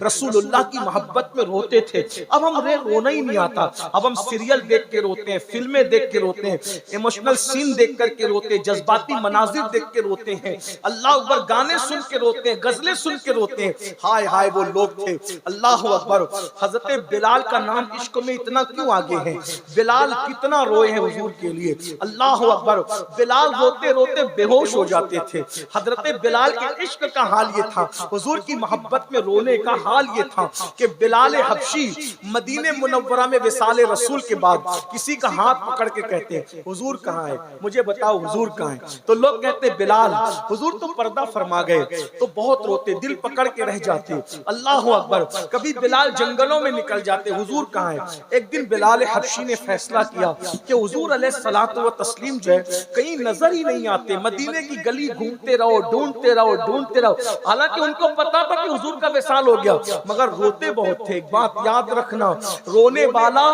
رسول اللہ کی محبت میں روتے تھے. اب ہم رونا ہی نہیں آتا. اب ہم سیریل دیکھ کے روتے ہیں, فلمیں دیکھ کے روتے ہیں, ایموشنل سین دیکھ کر کے روتے ہیں, جذباتی مناظر دیکھ کے روتے ہیں, اللہ اکبر گانے سن کے روتے ہیں, غزلیں سن کے روتے ہیں. ہائے ہائے وہ لوگ تھے. اللہ اکبر. حضرت بلال کا نام عشق میں اتنا کیوں آگے ہے؟ بلال کتنا روئے ہیں حضور کے لیے. اللہ اکبر. بلال روتے روتے بے ہوش ہو جاتے تھے. حضرت بلال کے عشق کا حال یہ تھا, حضور کی محبت میں رونے کا حال یہ تھا کہ بلال حبشی مدینہ منورہ میں وصال رسول کے بعد کسی کا ہاتھ پکڑ کے کہتے ہیں حضور کہاں ہے, مجھے بتاؤ حضور کہاں ہے. تو لوگ کہتے ہیں بلال حضور تو پردہ فرما گئے. تو بہت روتے, دل پکڑ کے رہ جاتے. اللہ اکبر. کبھی بلال جنگلوں میں نکل جاتے, حضور کہاں ہے. ایک دن بلال حبشی نے فیصلہ کیا کہ حضور علیہ الصلوۃ والتسلیم جو ہے کہیں نظر ہی نہیں آتے. مدینے کی گلی گھومتے رہو, ڈھونڈتے رہو, ڈھونڈتے رہو. حالانکہ ان کو پتا تھا کہ حضور کا وصال ہو گیا, مگر روتے بہت تھے. ایک بات یاد رکھنا, رونے والا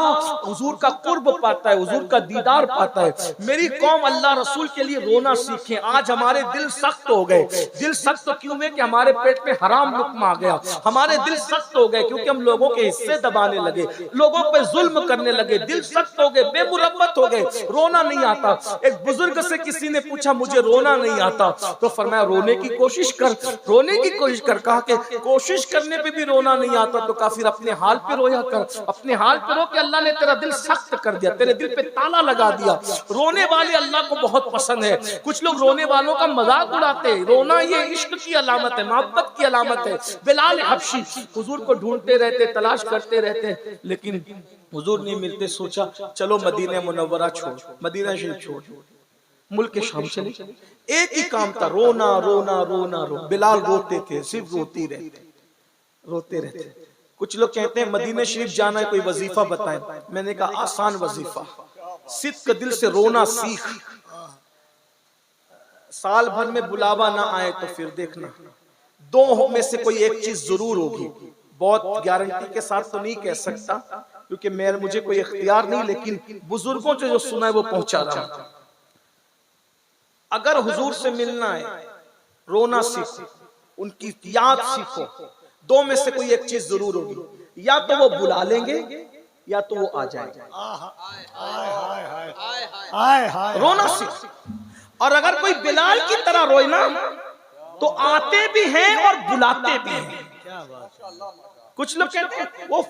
حضور کا قرب پاتا ہے, حضور کا دیدار پاتا ہے. میری قوم اللہ رسول کے لیے رونا سیکھیں. آج ہمارے دل سخت ہو گئے. دل سخت کیوں ہوئے؟ کہ ہمارے پیٹ میں حرام لقمہ آ گیا. ہمارے دل سخت ہو گئے کیونکہ ہم لوگوں کے حصے دبانے لگے, لوگوں پہ ظلم کرنے لگے. دل سخت ہو گئے, بے مربت ہو گئے, رونا نہیں آتا. ایک بزرگ سے کسی نے پوچھا مجھے رونا نہیں آتا, تو فرمایا رونے کی کوشش کر, رونے کی کوشش کر. کہا کہ کوشش کرنے پہ بھی رونا نہیں آتا تو کافر اپنے حال پہ رویا کر. اپنے حال پہ رو کہ اللہ نے تیرا دل سخت کر دیا, تیرے دل پہ تالا لگا دیا. رونے والے اللہ کو بہت پسند ہے. کچھ لوگ رونے والوں کا مذاق اڑاتے. رونا یہ عشق کی علامت ہے, محبت کی علامت ہے. بلال حبشی حضور کو ڈھونڈتے رہتے, تلاش کرتے رہتے, لیکن حضور نہیں ملتے. سوچا چلو مدینہ منورہ چھوڑ, مدینہ شریف چھوڑ, ملک شام چلے. ایک ہی کام تھا, رونا رونا رونا رو. بلال روتے تھے, صرف روتی رہتے, روتے رہتے. کچھ لوگ کہتے ہیں مدینہ شریف جانا ہے, کوئی وظیفہ بتائیں. میں نے کہا آسان وظیفہ, صدق دل سے رونا سیکھ. سال بھر میں بلاوا نہ آئے تو پھر دیکھنا دو میں سے کوئی ایک چیز ضرور ہوگی. بہت گارنٹی کے ساتھ تو نہیں کہہ سکتا کیونکہ مجھے کوئی اختیار نہیں, لیکن بزرگوں سے جو سنا ہے وہ پہنچا رہا ہوں. اگر حضور سے ملنا ہے, رونا سیکھو, ان کی یاد سیکھو. دو میں سے کوئی ایک چیز ضرور ہوگی, یا تو وہ بلا لیں گے یا تو وہ آ جائیں گے. رونا سیکھو. اور اگر کوئی بلال کی طرح روئے نا تو آتے بھی ہیں اور بلاتے بھی ہیں. کچھ لوگ کہتے ہیں وہ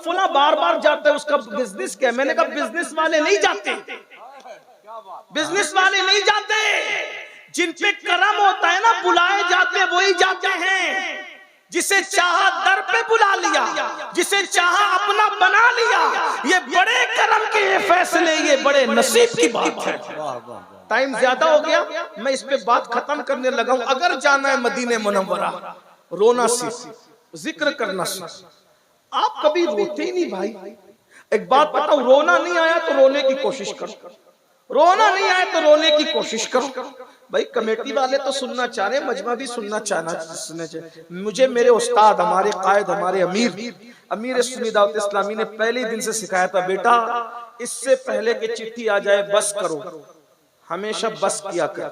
فلاں بار بار جاتا ہے, اس کا بزنس کیا ہے. میں نے کہا بزنس والے نہیں جاتے, بزنس والے نہیں جاتے. جن پہ کرم ہوتا ہے نا بلائے جاتے وہی جاتے ہیں. جسے چاہا در پہ بلا لیا, جسے چاہا اپنا بنا لیا. یہ بڑے کرم کے یہ فیصلے, یہ بڑے نصیب کی بات ہے. ٹائم زیادہ ہو گیا, میں اس پہ بات ختم کرنے لگا ہوں. اگر جانا ہے مدینہ منورہ, رونا سیکھ, ذکر کرنا سیکھ. آپ کبھی روتے ہی نہیں بھائی. ایک بات بتاؤ, رونا نہیں آیا تو رونے کی کوشش کرو, رونا نہیں آئے تو رونے کی کوشش کرو. بھائی کمیٹی والے تو سننا چاہ رہے ہیں, مجمع بھی سننا چاہیے. مجھے میرے استاد, ہمارے قائد, ہمارے امیر سنی دعوت اسلامی نے پہلے دن سے سکھایا تھا, بیٹا اس سے پہلے کہ چٹھی آ جائے بس کرو, ہمیشہ بس کیا کر.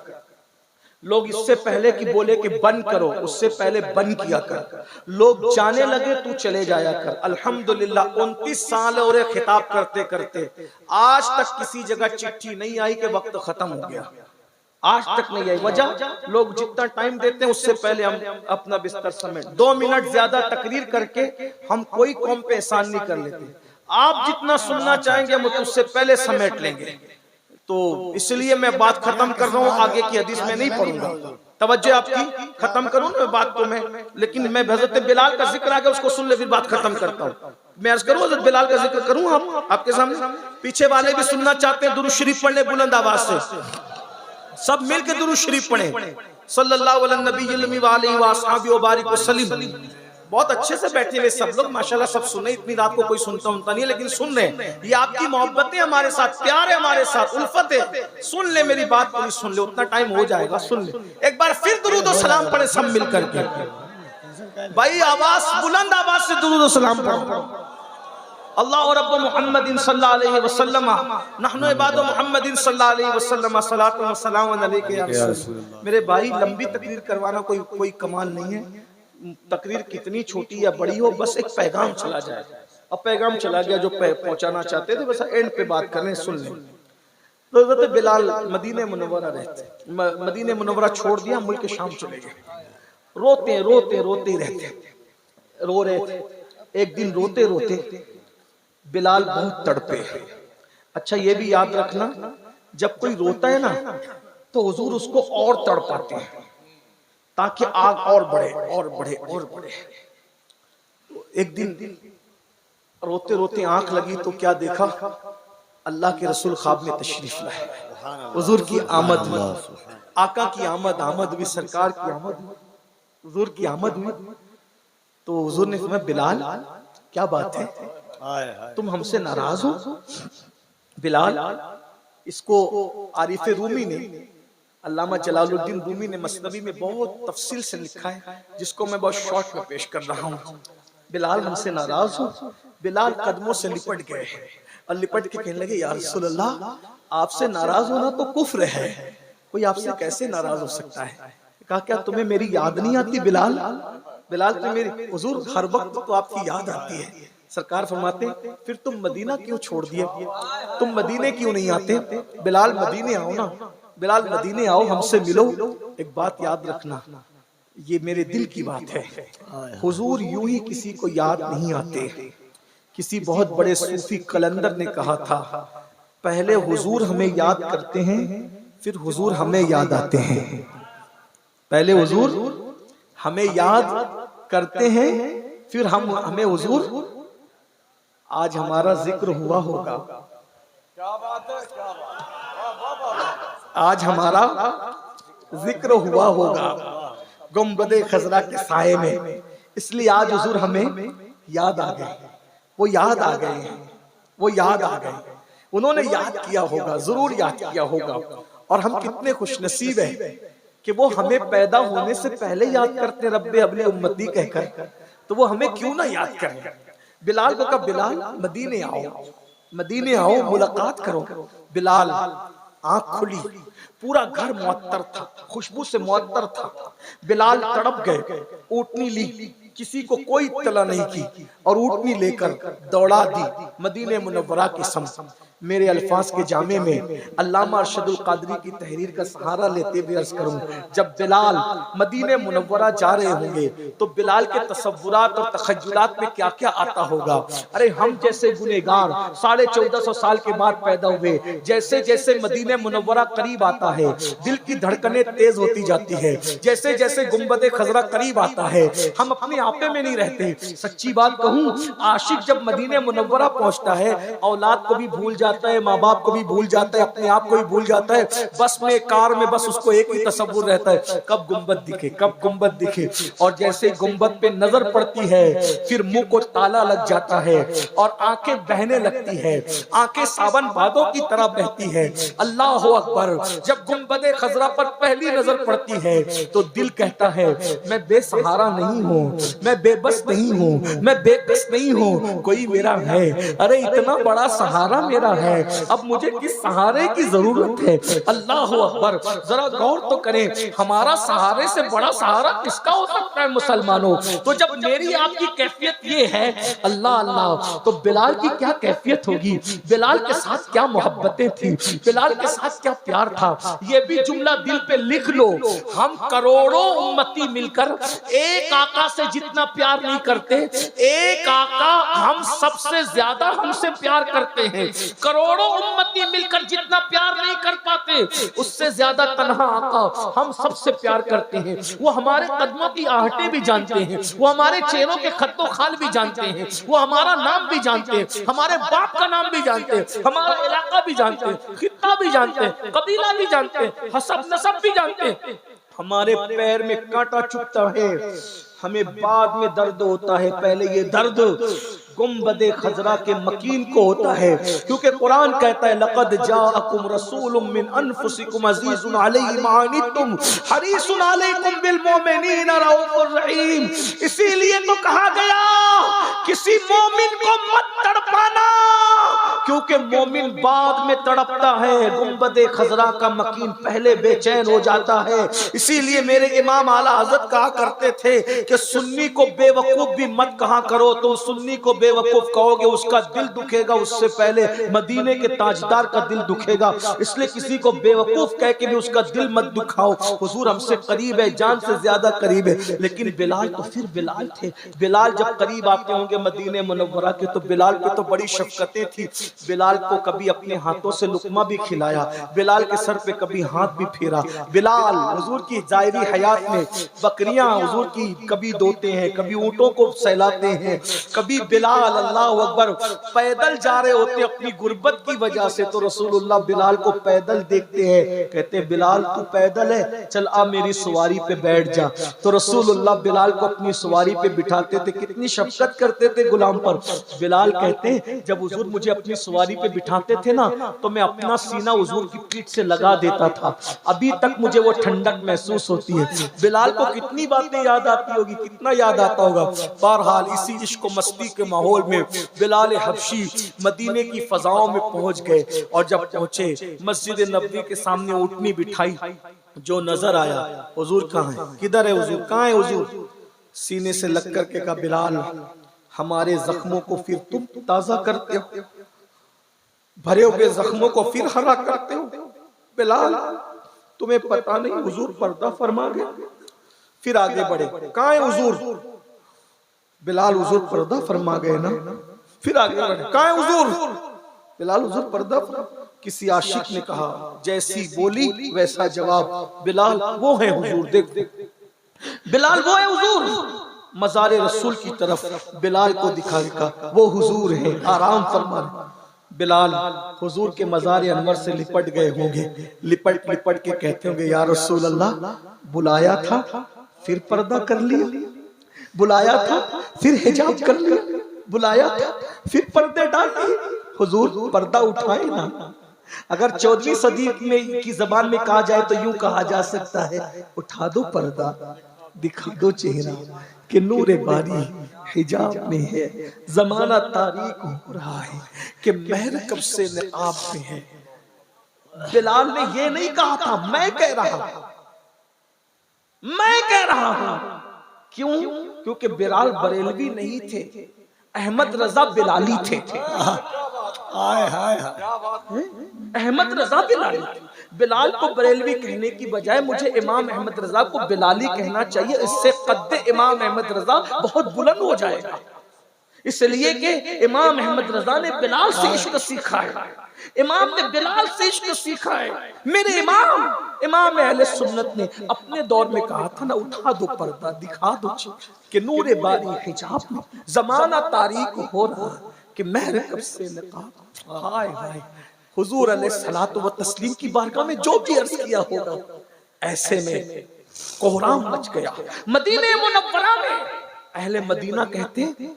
لوگ اس سے پہلے کی بولے کہ بند کرو, اس سے پہلے بند کیا کر. لوگ جانے لگے تو چلے جایا کر. الحمدللہ 29 سال اور خطاب کرتے کرتے آج تک کسی جگہ چٹھی نہیں آئی کہ وقت ختم ہو گیا. آج تک نہیں آئی. وجہ لوگ جتنا ٹائم دیتے ہیں اس سے پہلے ہم اپنا بستر سمیٹ. 2 منٹ زیادہ تقریر کر کے ہم کوئی قوم پہ احسان نہیں کر لیتے. آپ جتنا سننا چاہیں گے ہم اس سے پہلے سمیٹ لیں گے. تو اس لیے میں بات ختم کر رہا ہوں, آگے کی حدیث میں نہیں پڑھوں گا. توجہ آپ کی, ختم کروں نا بات تو میں, لیکن میں حضرت بلال کا ذکر آگے اس کو سن لے پھر بات ختم کرتا ہوں. میں عرض کروں حضرت بلال کا ذکر کروں آپ کے سامنے. پیچھے والے بھی سننا چاہتے ہیں, درود شریف پڑھنے بلند آواز سے, سب مل کے درود شریف پڑھیں. صلی اللہ علیہ نبی المی وآلہ وآصحابہ وبارک وسلم. بہت اچھے سے بیٹھے ہوئے سب لوگ, ماشاءاللہ سب سنیں. اتنی رات کو کوئی سنتا نہیں ہے, لیکن سن رہے ہیں. یہ آپ کی محبت ہے ہمارے ساتھ, پیار ہے ہمارے ساتھ, الفت ہے. سن لے میری بات, پوری سن لے, اتنا ٹائم ہو جائے گا. سن لے ایک بار پھر درود و سلام پڑھیں سب مل کر کے. بھائی آواز, بلند آواز سے درود و سلام پڑھو. اللہ رب محمد صلی اللہ علیہ وسلم, نحن عباد محمد صلی اللہ علیہ وسلم, صلاۃ و سلام علیک یا رسول اللہ. میرے بھائی لمبی تقریر کروانا کوئی کمال نہیں ہے, تقریر کتنی چھوٹی یا بڑی ہو، بس ایک پیغام چلا جائے. اب پیغام چلا گیا جو پہنچانا چاہتے تھے، بس اینڈ پہ بات کریں، سن لیں. تو حضرت بلال مدینہ منورہ رہتے، مدینہ منورہ چھوڑ دیا، ملک شام چلے گئے. روتے روتے روتے رہتے، رو رہے تھے. ایک دن روتے روتے بلال بہت تڑپے. اچھا یہ بھی یاد رکھنا، جب کوئی روتا ہے نا تو حضور اس کو اور تڑپاتے ہیں تاکہ آگ اور بڑھے اور بڑھے اور بڑھے. ایک دن روتے روتے آنکھ لگی تو کیا دیکھا؟ اللہ کے رسول خواب میں تشریف لائے. حضور کی آمد ہوئی، آقا کی آمد ہوئی، سرکار کی آمد ہوئی، حضور کی آمد ہوئی. تو حضور نے فرمایا بلال کیا بات ہے، تم ہم سے ناراض ہو؟ بلال، اس کو عارف رومی نے، علامہ جلال الدین رومی نے مثنوی میں بہت تفصیل سے لکھا ہے، جس کو میں بہت شارٹ میں پیش کر رہا ہوں. بلال ہم سے ناراض ہو؟ بلال قدموں سے لپٹ گئے اور لپٹ کے کہنے لگے یا رسول اللہ، آپ سے ناراض ہونا تو کفر ہے، کوئی آپ سے کیسے ناراض ہو سکتا ہے؟ کہا کیا تمہیں میری یاد نہیں آتی بلال؟ بلال تم میری، حضور ہر وقت تو آپ کی یاد آتی ہے. سرکار فرماتے پھر تم مدینہ کیوں چھوڑ دیے، تم مدینے کیوں نہیں آتے؟ بلال مدینے آؤ نا، بلال مدینے آؤ، ہم سے ملو. ایک بات یاد رکھنا، یہ میرے دل کی بات ہے، حضور یوں ہی کسی کو یاد نہیں آتے. کسی بہت بڑے صوفی قلندر نے کہا تھا پہلے حضور ہمیں یاد کرتے ہیں پھر حضور ہمیں یاد آتے ہیں. پہلے حضور ہمیں یاد کرتے ہیں پھر ہمیں حضور. آج ہمارا ذکر ہوا ہوگا، آج ہمارا ذکر ہوا ہوگا گنبد خضرا کے سائے میں، اس لیے آج حضور ہمیں یاد آ گئے. وہ یاد آ گئے ہیں، وہ یاد آ گئے. انہوں نے یاد کیا ہوگا، ضرور یاد کیا ہوگا. اور ہم کتنے خوش نصیب ہیں کہ وہ ہمیں پیدا ہونے سے پہلے یاد کرتے رب ابلی امتی کہہ کر، تو وہ ہمیں کیوں نہ یاد کریں. بلال کو کہا بلال مدینے آؤ، مدینے آؤ، ملاقات کرو. بلال آنکھ کھلی، پورا گھر معطر تھا، خوشبو سے معطر تھا. بلال تڑپ گئے، اونٹنی لی، کسی کو کوئی اطلاع نہیں کی، اور اونٹنی لے کر دوڑا دی مدینہ منورہ کی سمت. میرے الفاظ کے جامع میں علامہ ارشد القادری کی تحریر کا سہارا لیتے ہوئے عرض کروں، جب بلال مدینہ منورہ جا رہے ہوں گے تو بلال کے تصورات اور تخیلات میں کیا کیا آتا ہوگا. ارے ہم جیسے گنہگار 1450 سال کے بعد پیدا ہوئے، جیسے جیسے مدینہ منورہ قریب آتا ہے دل کی دھڑکنیں تیز ہوتی جاتی ہے، جیسے جیسے گنبد خضرا قریب آتا ہے ہم اپنے آپے میں نہیں رہتے. سچی بات کہوں، عاشق جب مدینہ منورہ پہنچتا ہے اولاد کو بھی بھول جاتا ہے، ماں باپ کو بھی بھول جاتا ہے، اپنے آپ کو بھی بھول جاتا ہے. بس میں کار میں بس اس کو ایک ہی تصور رہتا ہے، کب گنبد دکھے، کب گنبد دکھے. اور جیسے گنبد پہ نظر پڑتی ہے پھر منہ کو تالا لگ جاتا ہے اور آنکھیں بہنے لگتی ہے، آنکھیں ساون بادوں کی طرح بہتی ہے. اللہ اکبر. جب گنبد خضرا پر پہلی نظر پڑتی ہے تو دل کہتا ہے میں بے سہارا نہیں ہوں، میں بے بس نہیں ہوں، میں بے کس نہیں ہوں، کوئی میرا ہے. ارے اتنا بڑا سہارا میرا ہے، اب مجھے کس سہارے کی ضرورت ہے. اللہ اکبر. ذرا غور تو کریں، ہمارا سہارے سے بڑا سہارا کس کا ہو سکتا ہے مسلمانوں؟ تو جب میری آپ کی کیفیت یہ ہے اللہ اللہ، تو بلال کی کیا کیفیت ہوگی، بلال کے ساتھ کیا محبتیں تھیں، بلال کے ساتھ کیا پیار تھا. یہ بھی جملہ دل پہ لکھ لو، ہم کروڑوں امتی مل کر ایک آقا سے جتنا پیار نہیں کرتے، ایک آقا ہم سب سے زیادہ ہم سے پیار کرتے ہیں. کروڑوں امتی مل کر جتنا پیار نہیں کر پاتے، اس سے زیادہ تنہا آقا ہم سب سے پیار کرتے ہیں. وہ ہمارے قدموں کی آہٹیں بھی جانتے ہیں، وہ ہمارے چہروں کے خط و خال بھی جانتے ہیں، وہ ہمارا نام بھی جانتے ہیں، ہمارے باپ کا نام بھی جانتے ہیں، ہمارا علاقہ بھی جانتے ہیں، خطہ بھی جانتے ہیں، قبیلہ بھی جانتے ہیں، حسب نسب بھی جانتے ہیں. ہمارے پیر میں کانٹا چبھتا ہے، ہمیں بعد میں درد ہوتا ہے، پہلے یہ درد گنبد خضرا کے مکین کو ہوتا ہے. کیونکہ قرآن کہتا ہے لقد جاءکم رسول من انفسکم عزیز علیہ ما عنتم حریص علیکم بالمؤمنین رؤوف الرحیم. اسی لیے تو کہا گیا کسی مومن کو مت تڑپانا، کیونکہ مومن بعد میں تڑپتا ہے، گنبد خضرا کا مکین پہلے بے چین ہو جاتا ہے۔ اسی لیے میرے امام اعلیٰ حضرت کہا کرتے تھے کہ سنی کو بے وقوف بھی مت کہا کرو، تو سنی کو بے وقوف کہو گے اس کا دل دکھے گا، اس سے پہلے مدینے کے تاجدار کا دل دکھے گا، اس لیے کسی کو بے وقوف کہہ کے بھی اس کا دل مت دکھاؤ۔ حضور ہم سے قریب ہے، جان سے زیادہ قریب ہے، لیکن بلال تو پھر بلال تھے۔ بلال جب قریب آتے ہوں گے مدینہ منورہ کے تو بلال پہ تو بڑی شفقتیں تھی، بلال کو کبھی اپنے ہاتھوں سے لقمہ بھی کھلایا، بلال کے سر پہ کبھی ہاتھ بھی پھیرا۔ بلال حضور کی ظاہری حیات میں بکریاں حضور کی کبھی دوتے ہیں، کبھی اونٹوں کو سہلاتے ہیں، کبھی بلال اللہ اکبر پیدل جا رہے ہوتے اپنی غربت کی وجہ سے، تو رسول اللہ بلال کو پیدل دیکھتے ہیں، کہتے ہیں بلال تو پیدل ہے، چل آ میری سواری پہ بیٹھ جا۔ تو رسول اللہ بلال کو اپنی سواری پہ بٹھاتے تھے، کتنی شفقت کرتے تھے غلام پر۔ بلال کہتے ہیں جب حضور مجھے اپنی سواری پہ بٹھاتے تھے نا تو میں اپنا سینہ حضور کی پیٹھ سے لگا دیتا تھا، ابھی تک مجھے وہ ٹھنڈک محسوس ہوتی ہے۔ بلال کو کتنی باتیں یاد آتی ہوگی، کتنا یاد آتا ہوگا۔ بہرحال اسی عشق و مستی کے ماحول میں بلال حبشی مدینے کی فضاؤں میں پہنچ گئے، اور جب پہنچے مسجد نبوی کے سامنے اونٹنی بٹھائی، جو نظر آیا حضور کہاں ہے، کدھر ہے حضور، کہاں ہے حضور؟ سینے سے لگ کر کے کہا بلال ہمارے زخموں کو پھر تم تازہ کرتے ہو، بھرے ہوئے زخموں کو پھر ہرا کرتے ہو۔ بلال تمہیں پتہ نہیں حضور پردہ فرما گئے؟ پھر آگے بڑھے، کہاں ہے حضور؟ بلال حضور پردہ فرما گئے نا۔ پھر آگے بڑھے، کہاں ہے حضور؟ بلال حضور پردہ فرما۔ کسی عاشق نے کہا جیسی بولی ویسا جواب، بلال وہ ہے حضور، دیکھ بلال وہ ہے حضور۔ مزار رسول کی طرف بلال کو دکھا دکھا، وہ حضور ہے، آرام فرما۔ بلال حضور کے مزار انور سے لپٹ گئے ہوں گے، لپٹ لپٹ کے کہتے ہوں گے یا رسول اللہ بلایا تھا پھر پردہ کر لیا، بلایا تھا پھر حجاب کر لیا، بلایا تھا پھر پردے ڈال لیے۔ حضور پردہ اٹھائے نا۔ اگر 14ویں صدی میں کی زبان میں کہا جائے تو یوں کہا جا سکتا ہے اٹھا دو پردہ، دکھا دو چہرہ کہ نور باری حجاب میں ہے، زمانہ تاریک ہو رہا ہے کہ مہر کب سے نقاب میں ہے۔ بلال نے یہ نہیں کہا تھا، میں کہہ رہا ہوں۔ کیوں؟ کیونکہ بلال بریلوی نہیں تھے، احمد رضا بلالی تھے۔ احمد رضا بلالی تھے۔ بلال کو بریلوی کہنے کی بجائے مجھے امام احمد رضا کو بلالی کہنا چاہیے، اس سے قد امام احمد رضا بہت بلند ہو جائے گا، اس لیے کہ امام احمد رضا نے بلال سے عشق سیکھا ہے، امام نے بلال سے عشق سیکھا ہے۔ میرے امام اہل سنت نے اپنے دور میں کہا تھا نا اٹھا دو پردہ، دکھا دو کہ نور باری حجاب میں، زمانہ تاریک ہو رہا کہ مہر کب سے نقاب۔ ہائے ہائے، حضور علیہ الصلوۃ والتسلیم کی بارگاہ میں جو بھی عرض کیا ہوگا، ایسے میں کوہرام مچ گیا مدینہ منورہ میں۔ اہل مدینہ کہتے ہیں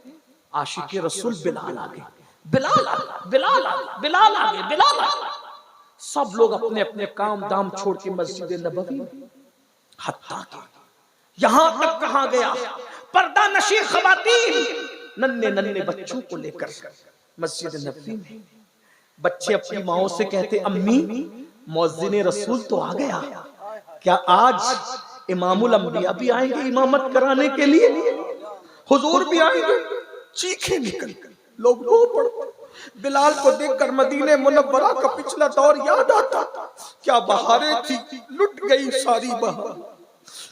عاشق رسول بلال آگے، بلال آگے، بلال آگے، بلال آگے، بلال آگے۔ سب لوگ اپنے اپنے کام دام چھوڑ کے مسجد نبوی، حتیٰ کہ یہاں تک کہا گیا پردہ نشی خواتین ننھے ننھے بچوں کو لے کر مسجد نبوی میں، بچے اپنی ماؤں سے کہتے امی مؤذن رسول تو آ گیا، کیا آج امام الانبیاء بھی آئیں گے امامت کرانے کے لیے؟ حضور بھی آئیں گے؟ چیخیں نکل لوگ رو پڑتے۔ بلال کو دیکھ کر مدینہ منورہ کا پچھلا دور یاد آتا، کیا بہاریں تھی، لٹ گئی ساری بہار،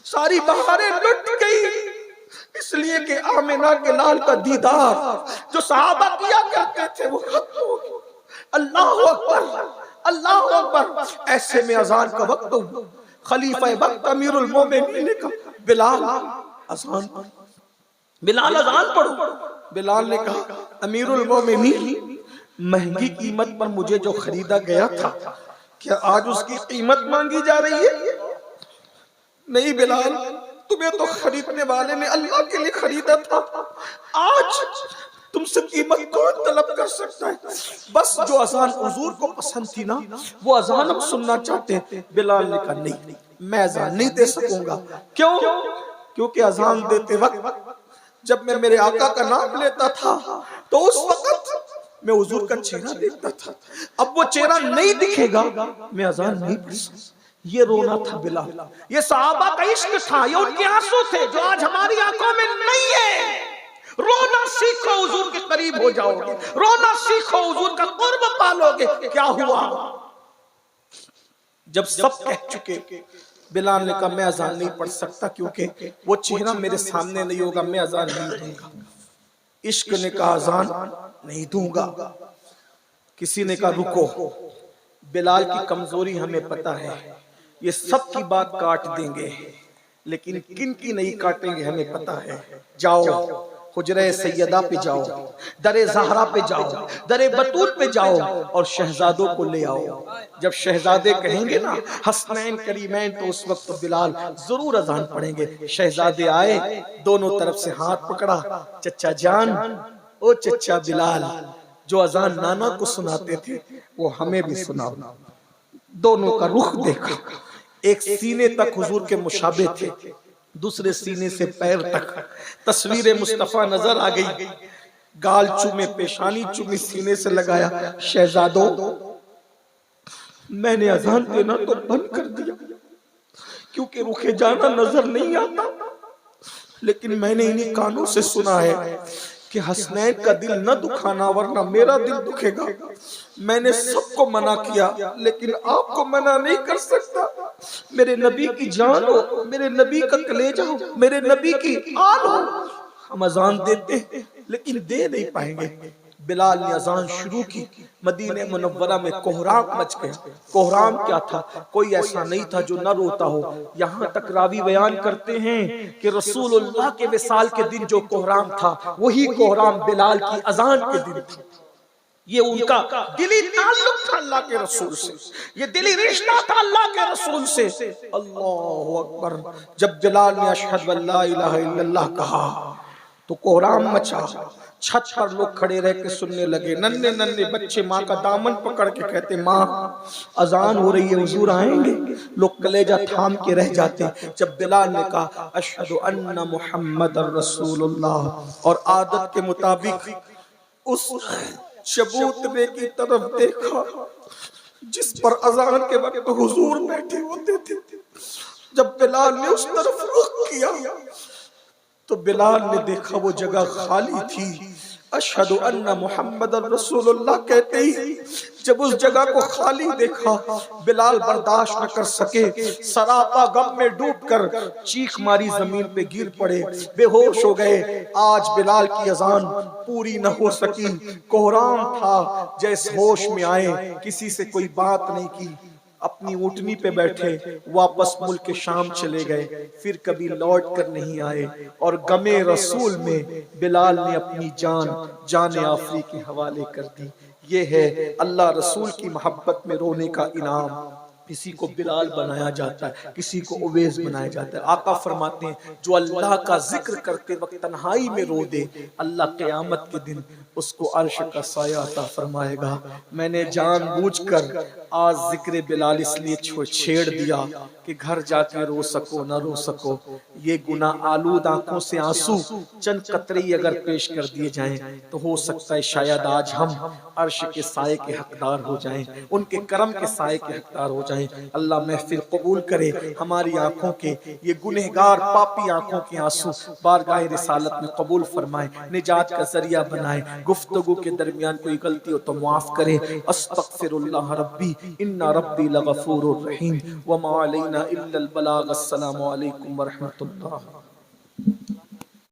ساری بہاریں لٹ گئی، اس لیے کہ آمنہ کے لال کا دیدار جو صحابہ کیا کرتے تھے وہ ختم ہو گیا۔ اللہ اکبر، اللہ اکبر۔ ایسے میں اذان کا وقت ہوا، خلیفہ وقت امیر المومنین نے کہا بلال اذان پڑھو، بلال اذان پڑھو۔ بلال نے کہا امیر المومنین مہنگی قیمت پر مجھے جو خریدا گیا تھا کیا آج اس کی قیمت مانگی جا رہی ہے؟ نہیں بلال، تمہیں تو خریدنے والے نے اللہ کے لیے خریدا تھا، آج تم سے قیمت کون طلب کر سکتا ہے؟ بس جو اذان حضور کو پسند تھی نا وہ اذان ہم سننا چاہتے ہیں۔ بلال نے کہا نہیں، میں اذان نہیں دے سکوں گا۔ کیوں؟ کیونکہ اذان دیتے وقت جب میں میرے آقا کا نام لیتا تھا تو اس وقت میں حضور کا چہرہ دیکھتا تھا، اب وہ چہرہ نہیں دکھے گا میں اذان نہیں پڑھ سکتا۔ یہ رونا تھا بلال، یہ صحابہ کا عشق تھا، یہ ان کے آنسو تھے جو آج ہماری آنکھوں میں نہیں ہے۔ رونا سیکھو، حضور کے قریب ہو جاؤ گے، رونا سیکھو، حضور کا قرب پالو گے۔ کیا ہوا؟ جب سب کہہ چکے، بلال نے کہا میں اذان نہیں پڑھ سکتا کیونکہ وہ چہرہ میرے سامنے نہیں ہوگا، میں اذان نہیں دوں گا۔ عشق نے کہا اذان نہیں دوں گا۔ کسی نے کہا رکو، بلال کی کمزوری ہمیں پتہ ہے، یہ سب کی بات کاٹ دیں گے لیکن کن کی نہیں کاٹیں گے ہمیں پتہ ہے۔ جاؤ حجرہ سیدہ پہ جاؤ، در زہرا پہ جاؤ، در بطول پہ جاؤ اور شہزادوں کو لے آؤ۔ جب شہزادے کہیں گے نا حسنین کریمین تو اس وقت بلال ضرور اذان پڑھیں گے۔ شہزادے آئے، دونوں طرف سے ہاتھ پکڑا، چچا جان، او چچا بلال، جو اذان نانا کو سناتے تھے وہ ہمیں بھی سناؤ۔ دونوں کا رخ دیکھا، ایک سینے تک حضور کے مشابہ تھے، دوسرے سینے سے پیر تک تصویر مصطفیٰ نظر آ گئی۔ گال چومے، پیشانی چومی، سینے سے لگایا۔ شہزادوں، میں نے اذان دینا تو بند کر دیا کیونکہ رکے جانا نظر نہیں آتا، لیکن میں نے انہی کانوں سے سنا ہے کہ حسنین کا دل نہ دکھانا ورنہ میرا دل دکھے گا۔ میں نے سب کو منع کیا لیکن آپ کو منع نہیں کر سکتا۔ میرے نبی کی جان ہو، میرے نبی کا کلیجہ ہو، میرے نبی کی آل ہو، ہم اذان دیتے ہیں لیکن دے نہیں پائیں گے۔ بلال نے اذان شروع کی، مدینہ منورہ میں کوہرام مچ گیا۔ کوہرام کیا تھا؟ کوئی ایسا نہیں تھا جو نہ روتا ہو۔ یہاں تک راوی بیان کرتے ہیں کہ رسول اللہ کے وصال کے دن جو کوہرام تھا وہی کوہرام بلال کی اذان کے دن تھا۔ یہ ان کا دلی تعلق تھا اللہ کے رسول سے، یہ دلی رشتہ تھا اللہ کے رسول سے۔ اللہ اکبر! جب بلال نے اشہد ان لا الہ الا اللہ کہا تو کوہرام مچا۔ چھت پر لوگ کھڑے رہ کے سننے لگے، ننھے ننھے بچے ماں کا دامن پکڑ کے کہتے ماں اذان ہو رہی ہے، حضور آئیں گے۔ لوگ کلیجہ تھام کے رہ جاتے۔ جب بلال نے کہا اشہد ان محمد رسول اللہ اور عادت کے مطابق اس چبوترے کی طرف دیکھا جس پر اذان کے وقت حضور بیٹھے ہوتے تھے، جب بلال نے اس طرف رخ کیا تو بلال نے دیکھا وہ جگہ خالی تھی۔ اشہد ان محمد رسول اللہ کہتے ہی جب اس جگہ کو خالی دیکھا بلال برداشت نہ کر سکے، سراپا غم میں ڈوب کر چیخ ماری زمین پہ گر پڑے، بے ہوش ہو گئے۔ آج بلال کی اذان پوری نہ ہو سکی۔ کوہرام تھا، جیسے ہوش میں آئے کسی سے کوئی بات نہیں کی، اپنی اونٹنی پہ بیٹھے واپس ملک شام چلے گئے، پھر کبھی لوٹ کر نہیں آئے۔ اور غم رسول میں بلال نے اپنی جان آفری کے حوالے کر دی۔ یہ ہے اللہ رسول کی محبت میں رونے کا انعام۔ کسی کو بلال بنایا جاتا ہے، کسی کو اویس بنایا جاتا ہے۔ آقا فرماتے ہیں جو اللہ کا ذکر کرتے وقت تنہائی میں رو دے، اللہ قیامت کے دن اس کو عرش کا سایہ عطا فرمائے گا۔ میں نے جان بوجھ کر آج ذکر بلال اس لیے چھیڑ دیا کہ گھر جا کے رو سکو نہ رو سکو، یہ گناہ آلود آنکھوں سے آنسو چند قطرے اگر پیش کر دیے جائیں تو ہو سکتا ہے شاید آج ہم عرش کے سائے کے حقدار ہو جائیں، ان کے کرم کے سائے کے حقدار ہو جائیں۔ اللہ محفل قبول کرے، ہماری آنکھوں کے یہ گنہگار پاپی آنکھوں کے آنسو بارگاہ رسالت میں قبول فرمائے، نجات کا ذریعہ بنائے۔ گفتگو کے درمیان کوئی غلطی ہو تو معاف کرے۔ استغفر اللہ ربی ان ربی لغفور رحیم وما علینا الا البلاغ۔ السلام علیکم ورحمۃ اللہ۔